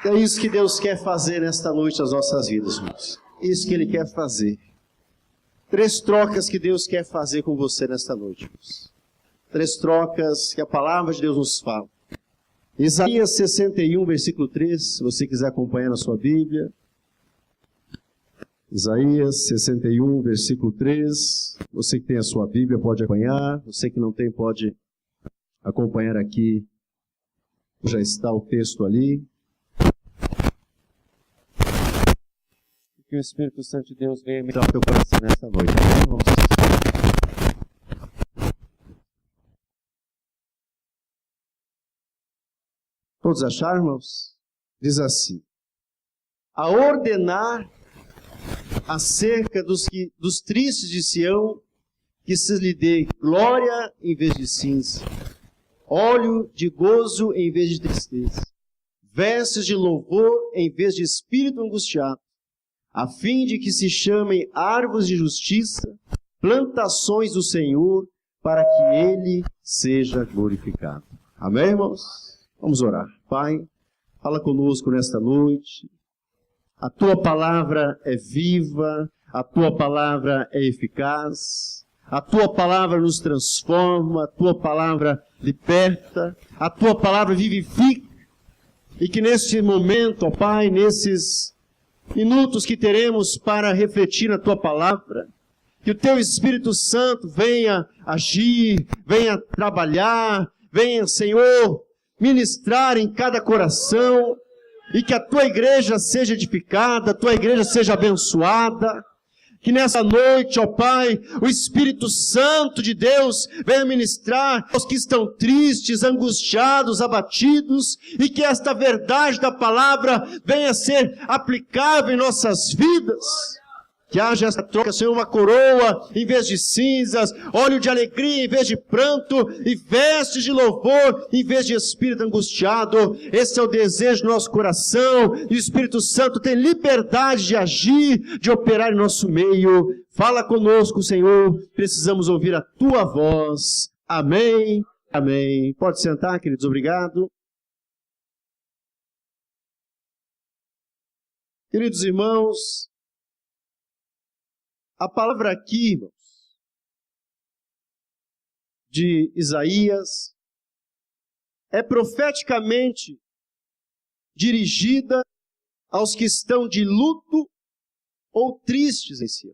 É isso que Deus quer fazer nesta noite nas nossas vidas, irmãos. Isso que Ele quer fazer. 3 trocas que Deus quer fazer com você nesta noite, irmãos. 3 trocas que a palavra de Deus nos fala. Isaías 61, versículo 3, se você quiser acompanhar na sua Bíblia. Isaías 61, versículo 3. Você que tem a sua Bíblia pode acompanhar. Você que não tem pode acompanhar aqui. Já está o texto ali. Que o Espírito Santo de Deus venha me dar o teu coração nesta noite. Todos acharam, irmãos? Diz assim: a ordenar acerca dos tristes de Sião, que se lhe dê glória em vez de cinza, óleo de gozo em vez de tristeza, vestes de louvor em vez de espírito angustiado, a fim de que se chamem árvores de justiça, plantações do Senhor, para que Ele seja glorificado. Amém, irmãos? Vamos orar. Pai, fala conosco nesta noite. A Tua palavra é viva, a Tua palavra é eficaz, a Tua palavra nos transforma, a Tua palavra liberta, a Tua palavra vivifica. E que neste momento, ó Pai, nesses minutos que teremos para refletir na Tua palavra, que o Teu Espírito Santo venha agir, venha trabalhar, venha, Senhor, ministrar em cada coração, e que a Tua igreja seja edificada, a Tua igreja seja abençoada. Que nessa noite, ó Pai, o Espírito Santo de Deus venha ministrar aos que estão tristes, angustiados, abatidos, e que esta verdade da palavra venha ser aplicável em nossas vidas. Que haja essa troca, Senhor, uma coroa em vez de cinzas, óleo de alegria em vez de pranto, e vestes de louvor em vez de espírito angustiado. Esse é o desejo do nosso coração, e o Espírito Santo tem liberdade de agir, de operar em nosso meio. Fala conosco, Senhor, precisamos ouvir a Tua voz. Amém, amém. Pode sentar, queridos, obrigado. Queridos irmãos, a palavra aqui, irmãos, de Isaías, é profeticamente dirigida aos que estão de luto ou tristes em si.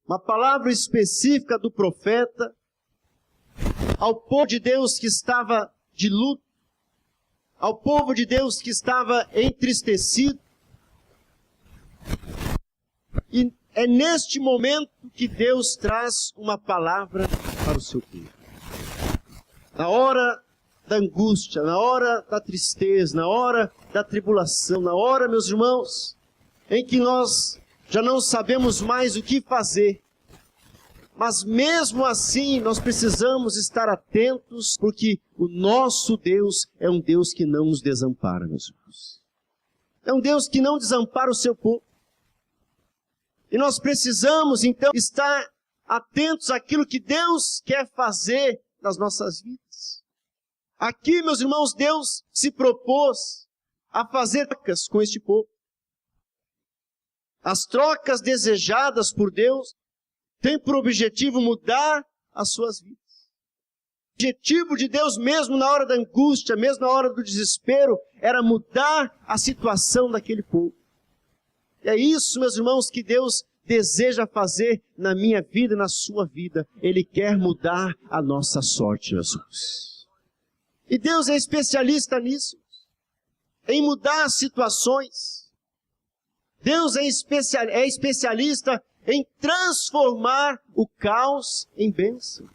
Uma palavra específica do profeta ao povo de Deus que estava de luto, ao povo de Deus que estava entristecido. E é neste momento que Deus traz uma palavra para o seu povo. Na hora da angústia, na hora da tristeza, na hora da tribulação, na hora, meus irmãos, em que nós já não sabemos mais o que fazer. Mas mesmo assim, nós precisamos estar atentos, porque o nosso Deus é um Deus que não nos desampara, meus irmãos. É um Deus que não desampara o seu povo. E nós precisamos, então, estar atentos àquilo que Deus quer fazer nas nossas vidas. Aqui, meus irmãos, Deus se propôs a fazer trocas com este povo. As trocas desejadas por Deus têm por objetivo mudar as suas vidas. O objetivo de Deus, mesmo na hora da angústia, mesmo na hora do desespero, era mudar a situação daquele povo. É isso, meus irmãos, que Deus deseja fazer na minha vida e na sua vida. Ele quer mudar a nossa sorte, meus irmãos. E Deus é especialista nisso, em mudar as situações. Deus é especialista em transformar o caos em bênção.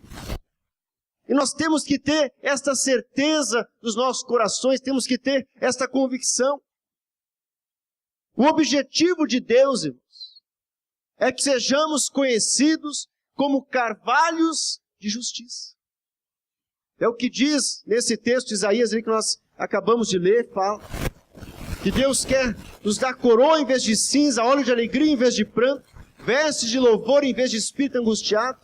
E nós temos que ter esta certeza dos nossos corações, temos que ter esta convicção. O objetivo de Deus, irmãos, é que sejamos conhecidos como carvalhos de justiça. É o que diz nesse texto de Isaías que nós acabamos de ler, fala que Deus quer nos dar coroa em vez de cinza, óleo de alegria em vez de pranto, vestes de louvor em vez de espírito angustiado,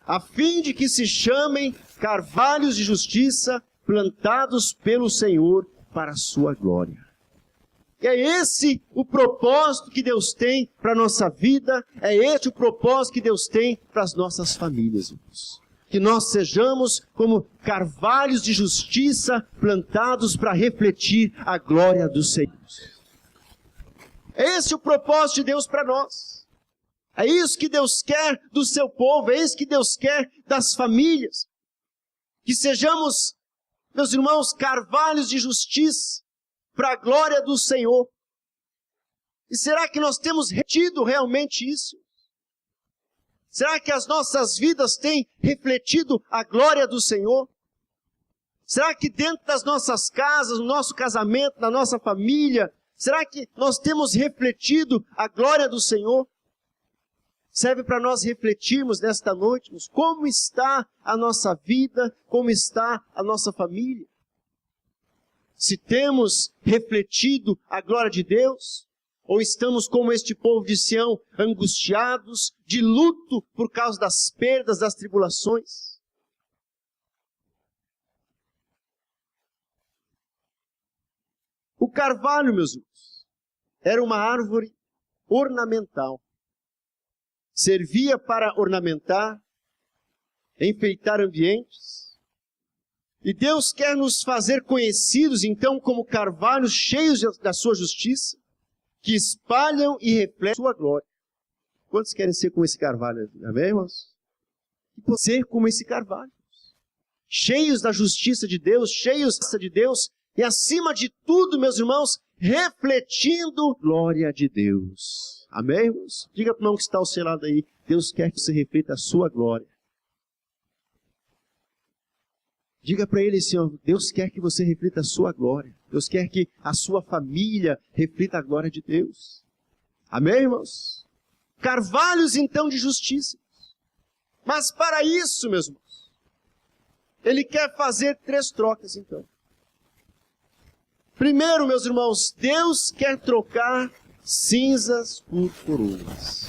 a fim de que se chamem carvalhos de justiça, plantados pelo Senhor para a sua glória. E é esse o propósito que Deus tem para a nossa vida, é esse o propósito que Deus tem para as nossas famílias, irmãos. Que nós sejamos como carvalhos de justiça plantados para refletir a glória do Senhor. É esse o propósito de Deus para nós. É isso que Deus quer do seu povo, é isso que Deus quer das famílias. Que sejamos, meus irmãos, carvalhos de justiça para a glória do Senhor. E será que nós temos retido realmente isso? Será que as nossas vidas têm refletido a glória do Senhor? Será que dentro das nossas casas, no nosso casamento, na nossa família, será que nós temos refletido a glória do Senhor? Serve para nós refletirmos nesta noite, como está a nossa vida, como está a nossa família. Se temos refletido a glória de Deus, ou estamos como este povo de Sião, angustiados, de luto por causa das perdas, das tribulações. O carvalho, meus irmãos, era uma árvore ornamental. Servia para ornamentar, enfeitar ambientes. E Deus quer nos fazer conhecidos, então, como carvalhos cheios da sua justiça, que espalham e refletem sua glória. Quantos querem ser como esse carvalho? Amém, irmãos? Ser como esse carvalho. Cheios da justiça de Deus, cheios da de Deus, e acima de tudo, meus irmãos, refletindo a glória de Deus. Amém, irmãos? Diga para o irmão que está ao seu lado aí, Deus quer que você reflita a sua glória. Diga para ele, Senhor, Deus quer que você reflita a sua glória. Deus quer que a sua família reflita a glória de Deus. Amém, irmãos? Carvalhos, então, de justiça. Mas para isso, meus irmãos, Ele quer fazer 3 trocas, então. Primeiro, meus irmãos, Deus quer trocar cinzas por coroas.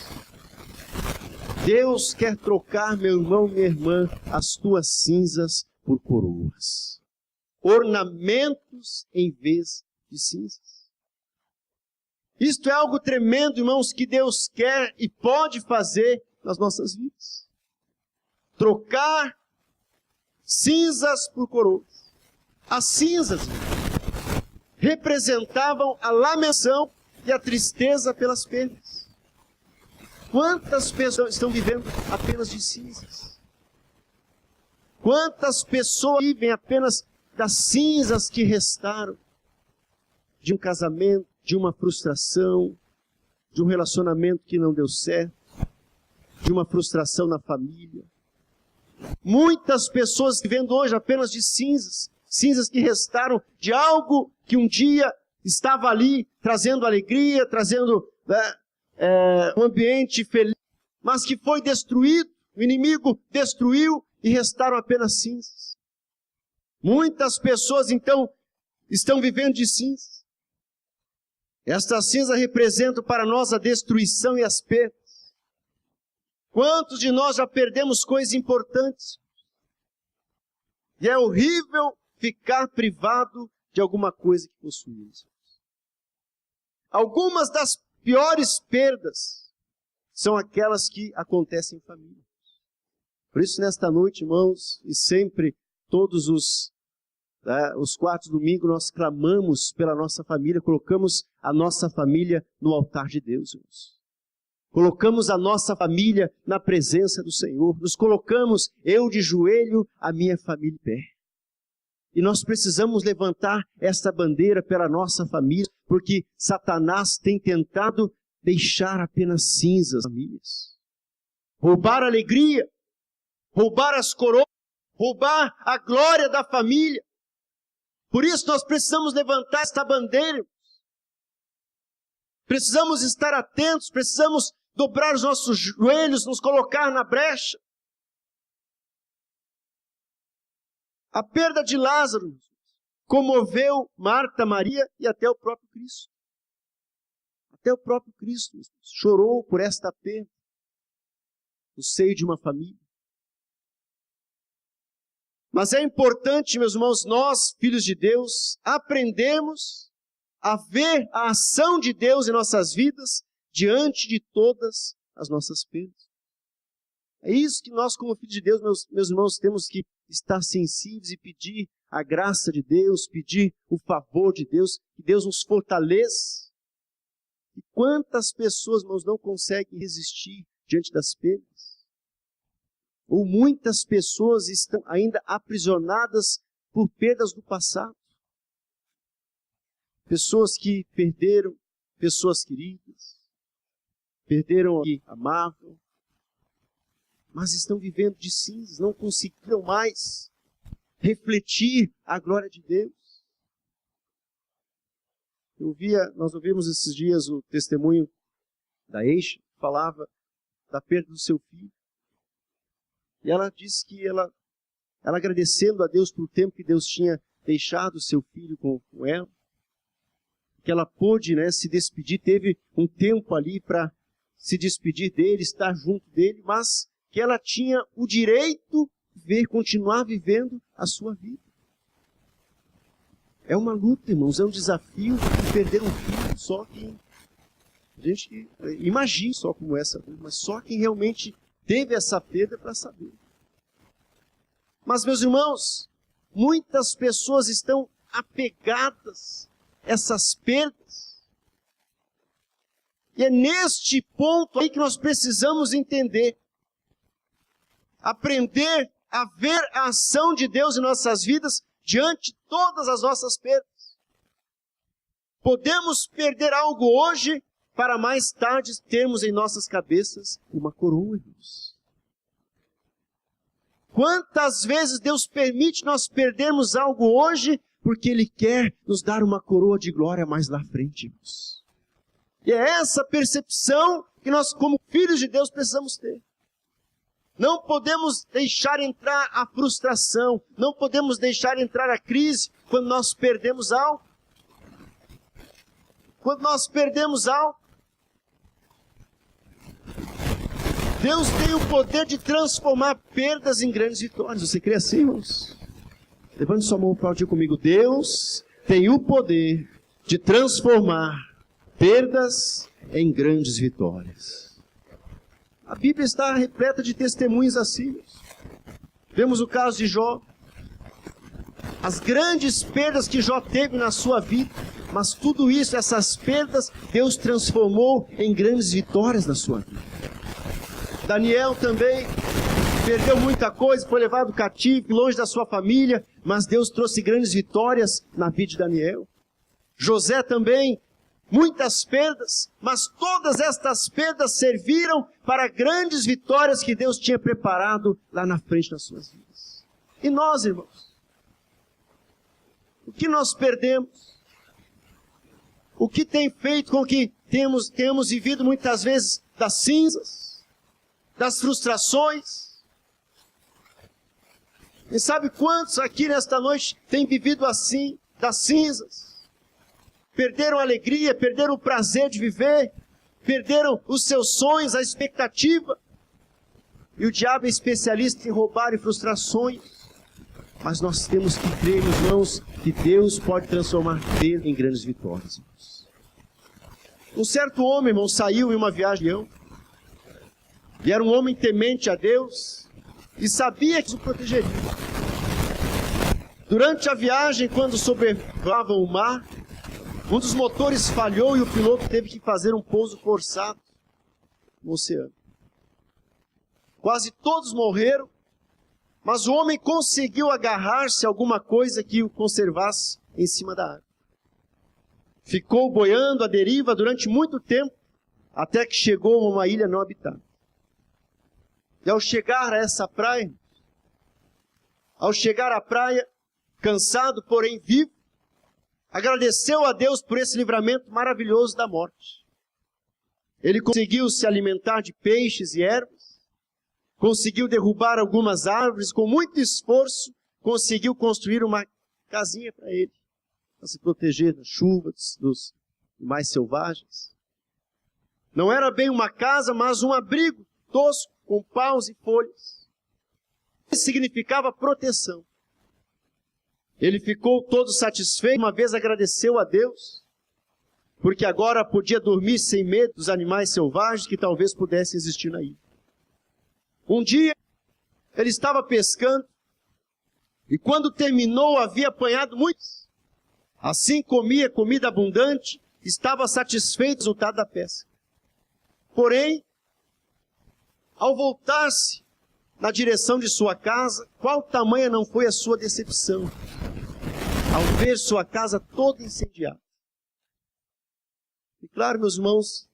Deus quer trocar, meu irmão, minha irmã, as tuas cinzas por coroas. Ornamentos em vez de cinzas. Isto é algo tremendo, irmãos, que Deus quer e pode fazer nas nossas vidas. Trocar cinzas por coroas. As cinzas representavam a lamentação e a tristeza pelas perdas. Quantas pessoas estão vivendo apenas de cinzas? Quantas pessoas vivem apenas das cinzas que restaram de um casamento, de uma frustração, de um relacionamento que não deu certo, de uma frustração na família? Muitas pessoas vivendo hoje apenas de cinzas, cinzas que restaram de algo que um dia estava ali, trazendo alegria, trazendo um ambiente feliz, mas que foi destruído, o inimigo destruiu e restaram apenas cinzas. Muitas pessoas, então, estão vivendo de cinzas. Estas cinzas representam para nós a destruição e as perdas. Quantos de nós já perdemos coisas importantes? E é horrível ficar privado de alguma coisa que possuímos. Algumas das piores perdas são aquelas que acontecem em família. Por isso, nesta noite, irmãos, e sempre, todos os 4 domingos, nós clamamos pela nossa família, colocamos a nossa família no altar de Deus, irmãos. Colocamos a nossa família na presença do Senhor. Nos colocamos, eu de joelho, a minha família em pé. E nós precisamos levantar esta bandeira pela nossa família, porque Satanás tem tentado deixar apenas cinzas nas famílias. Roubar a alegria, roubar as coroas, roubar a glória da família. Por isso nós precisamos levantar esta bandeira. Precisamos estar atentos, precisamos dobrar os nossos joelhos, nos colocar na brecha. A perda de Lázaro comoveu Marta, Maria e até o próprio Cristo. Até o próprio Cristo chorou por esta perda no seio de uma família. Mas é importante, meus irmãos, nós, filhos de Deus, aprendemos a ver a ação de Deus em nossas vidas diante de todas as nossas perdas. É isso que nós, como filhos de Deus, meus irmãos, temos que estar sensíveis e pedir a graça de Deus, pedir o favor de Deus, que Deus nos fortaleça. E quantas pessoas, irmãos, não conseguem resistir diante das perdas? Ou muitas pessoas estão ainda aprisionadas por perdas do passado. Pessoas que perderam pessoas queridas, perderam o que amavam, mas estão vivendo de cinzas, não conseguiram mais refletir a glória de Deus. Nós ouvimos esses dias o testemunho da Eixa, que falava da perda do seu filho. E ela disse que ela agradecendo a Deus pelo tempo que Deus tinha deixado o seu filho com ela, que ela pôde, se despedir, teve um tempo ali para se despedir dele, estar junto dele, mas que ela tinha o direito de continuar vivendo a sua vida. É uma luta, irmãos, é um desafio de perder um filho, só quem... A gente imagina só como essa, mas só quem realmente teve essa perda para saber. Mas, meus irmãos, muitas pessoas estão apegadas a essas perdas. E é neste ponto aí que nós precisamos entender. Aprender a ver a ação de Deus em nossas vidas diante de todas as nossas perdas. Podemos perder algo hoje para mais tarde termos em nossas cabeças uma coroa, irmãos. Quantas vezes Deus permite nós perdermos algo hoje porque Ele quer nos dar uma coroa de glória mais lá frente, irmãos. E é essa percepção que nós, como filhos de Deus, precisamos ter. Não podemos deixar entrar a frustração, não podemos deixar entrar a crise quando nós perdemos algo. Quando nós perdemos algo, Deus tem o poder de transformar perdas em grandes vitórias. Você crê assim, irmãos? Levante sua mão para aplaudir comigo. Deus tem o poder de transformar perdas em grandes vitórias. A Bíblia está repleta de testemunhos assim. Vemos o caso de Jó. As grandes perdas que Jó teve na sua vida, mas tudo isso, essas perdas, Deus transformou em grandes vitórias na sua vida. Daniel também perdeu muita coisa, foi levado cativo, longe da sua família, mas Deus trouxe grandes vitórias na vida de Daniel. José também, muitas perdas, mas todas estas perdas serviram para grandes vitórias que Deus tinha preparado lá na frente das suas vidas. E nós, irmãos? O que nós perdemos? O que tem feito com que tenhamos vivido muitas vezes das cinzas, das frustrações? E sabe quantos aqui nesta noite têm vivido assim, das cinzas? Perderam a alegria, perderam o prazer de viver, perderam os seus sonhos, a expectativa. E o diabo é especialista em roubar e frustrações. Mas nós temos que crer, irmãos, que Deus pode transformar perdas em grandes vitórias. Irmãos. Um certo homem, irmão, saiu em uma viagem, e era um homem temente a Deus, e sabia que o protegeria. Durante a viagem, quando sobrevoava o mar, um dos motores falhou e o piloto teve que fazer um pouso forçado no oceano. Quase todos morreram, mas o homem conseguiu agarrar-se a alguma coisa que o conservasse em cima da água. Ficou boiando à deriva durante muito tempo, até que chegou a uma ilha não habitada. E ao chegar a essa praia, cansado, porém vivo, agradeceu a Deus por esse livramento maravilhoso da morte. Ele conseguiu se alimentar de peixes e ervas, conseguiu derrubar algumas árvores, com muito esforço, conseguiu construir uma casinha para ele, para se proteger das chuvas, dos animais selvagens. Não era bem uma casa, mas um abrigo tosco, com paus e folhas. Isso significava proteção. Ele ficou todo satisfeito, uma vez agradeceu a Deus, porque agora podia dormir sem medo dos animais selvagens que talvez pudessem existir na ilha. Um dia, ele estava pescando, e quando terminou, havia apanhado muitos. Assim comia comida abundante, estava satisfeito com o resultado da pesca. Porém, ao voltar-se na direção de sua casa, qual tamanha não foi a sua decepção, ao ver sua casa toda incendiada. E claro, meus irmãos,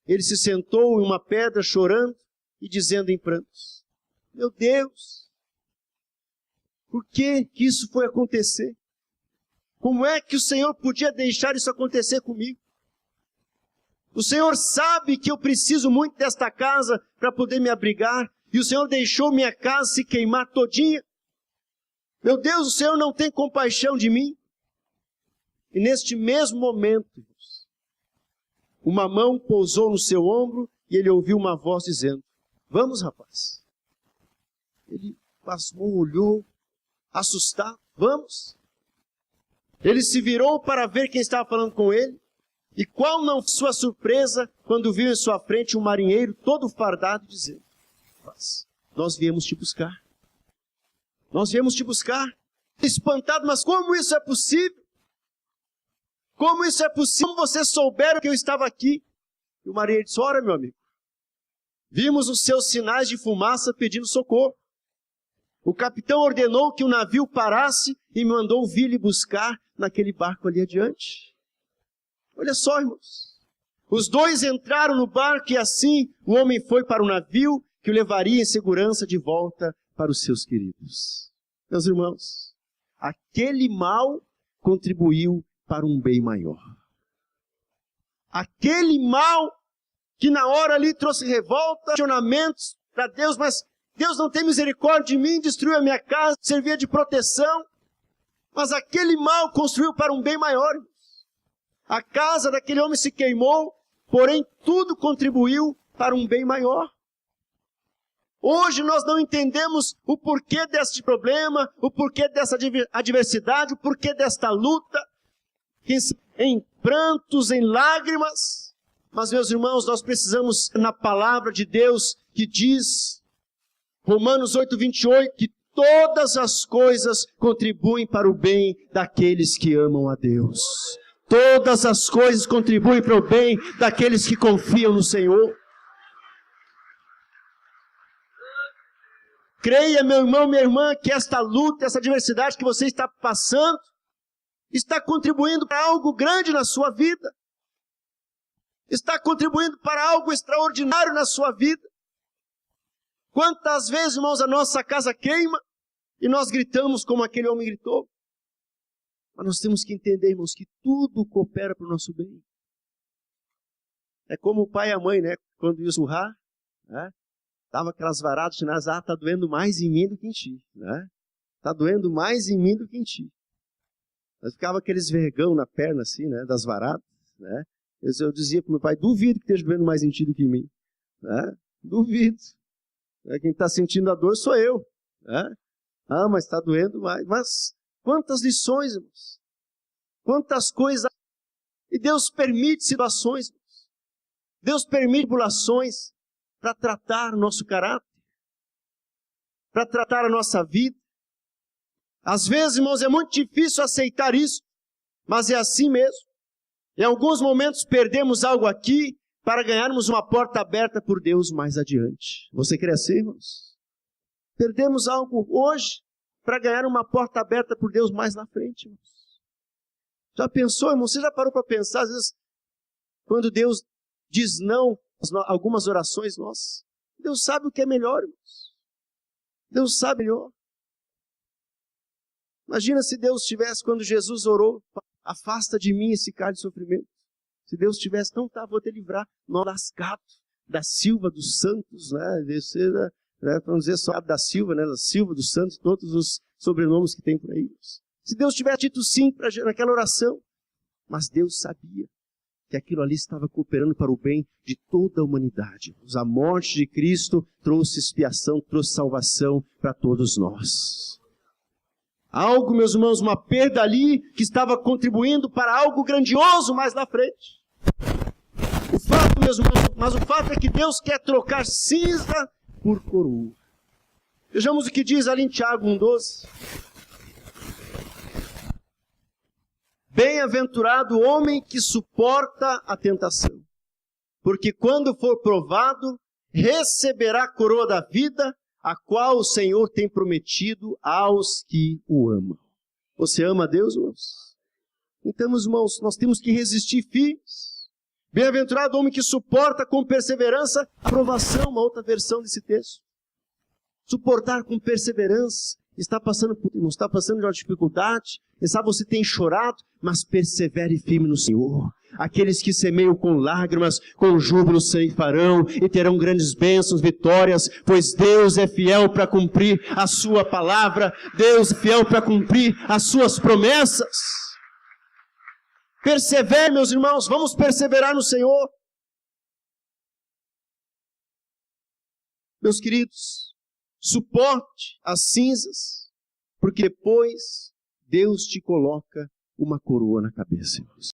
ele se sentou em uma pedra chorando e dizendo em prantos: meu Deus, por que isso foi acontecer? Como é que o Senhor podia deixar isso acontecer comigo? O Senhor sabe que eu preciso muito desta casa para poder me abrigar, e o Senhor deixou minha casa se queimar todinha. Meu Deus, o Senhor não tem compaixão de mim? E neste mesmo momento, uma mão pousou no seu ombro e ele ouviu uma voz dizendo: vamos, rapaz. Ele pasmou, olhou, assustado: vamos. Ele se virou para ver quem estava falando com ele. E qual não foi sua surpresa quando viu em sua frente um marinheiro todo fardado dizendo: nós viemos te buscar. Nós viemos te buscar. Espantado: mas como isso é possível? Como isso é possível? Como vocês souberam que eu estava aqui? E o marinheiro disse: ora, meu amigo, vimos os seus sinais de fumaça pedindo socorro. O capitão ordenou que o navio parasse e me mandou vir lhe buscar naquele barco ali adiante. Olha só, irmãos. Os dois entraram no barco e assim o homem foi para o navio que o levaria em segurança de volta para os seus queridos. Meus irmãos, aquele mal contribuiu para um bem maior. Aquele mal que na hora ali trouxe revolta, questionamentos para Deus, mas Deus não tem misericórdia de mim, destruiu a minha casa, servia de proteção. Mas aquele mal construiu para um bem maior. A casa daquele homem se queimou, porém tudo contribuiu para um bem maior. Hoje nós não entendemos o porquê deste problema, o porquê dessa adversidade, o porquê desta luta, em prantos, em lágrimas. Mas, meus irmãos, nós precisamos na palavra de Deus que diz, Romanos 8:28, que todas as coisas contribuem para o bem daqueles que amam a Deus. Todas as coisas contribuem para o bem daqueles que confiam no Senhor. Creia, meu irmão, minha irmã, que esta luta, essa adversidade que você está passando, está contribuindo para algo grande na sua vida. Está contribuindo para algo extraordinário na sua vida. Quantas vezes, irmãos, a nossa casa queima e nós gritamos como aquele homem gritou? Mas nós temos que entender, irmãos, que tudo coopera para o nosso bem. É como o pai e a mãe, né? Quando iam surrar, né? Dava aquelas varadas, está doendo mais em mim do que em ti, né? Está doendo mais em mim do que em ti. Mas ficava aqueles vergão na perna, assim, né? Das varadas, né? Eu dizia para o meu pai: duvido que esteja doendo mais em ti do que em mim, né? Duvido. Quem está sentindo a dor sou eu, né? Ah, mas está doendo mais. Mas quantas lições, irmãos. Quantas coisas. E Deus permite situações, irmãos. Deus permite tribulações para tratar o nosso caráter, para tratar a nossa vida. Às vezes, irmãos, é muito difícil aceitar isso, mas é assim mesmo. Em alguns momentos perdemos algo aqui para ganharmos uma porta aberta por Deus mais adiante. Você crê assim, irmãos? Perdemos algo hoje para ganhar uma porta aberta por Deus mais na frente, irmãos. Já pensou, irmão? Você já parou para pensar, às vezes, quando Deus diz não a algumas orações nossas? Deus sabe o que é melhor, irmãos. Deus sabe melhor. Imagina se Deus tivesse, quando Jesus orou, afasta de mim esse cálice de sofrimento. Se Deus tivesse, não tá, vou te livrar, nós lascado da Silva dos Santos, né? Vamos dizer só da Silva, né? Da Silva dos Santos, todos os sobrenomes que tem por aí. Se Deus tivesse dito sim naquela oração, mas Deus sabia que aquilo ali estava cooperando para o bem de toda a humanidade. A morte de Cristo trouxe expiação, trouxe salvação para todos nós. Algo, meus irmãos, uma perda ali que estava contribuindo para algo grandioso mais na frente. meus irmãos, mas o fato é que Deus quer trocar cinza por coroa. Vejamos o que diz ali em Tiago 1,12. Bem-aventurado o homem que suporta a tentação, porque quando for provado, receberá a coroa da vida, a qual o Senhor tem prometido aos que o amam. Você ama a Deus, irmãos? Então, meus irmãos, nós temos que resistir firmes. Bem-aventurado o homem que suporta com perseverança a provação, uma outra versão desse texto. Suportar com perseverança. Está passando por uma dificuldade, você tem chorado, mas persevere firme no Senhor. Aqueles que semeiam com lágrimas, com júbilo ceifarão e terão grandes bênçãos, vitórias, pois Deus é fiel para cumprir a sua palavra, Deus é fiel para cumprir as suas promessas. Persevere, meus irmãos, vamos perseverar no Senhor. Meus queridos, suporte as cinzas, porque depois Deus te coloca uma coroa na cabeça, irmãos.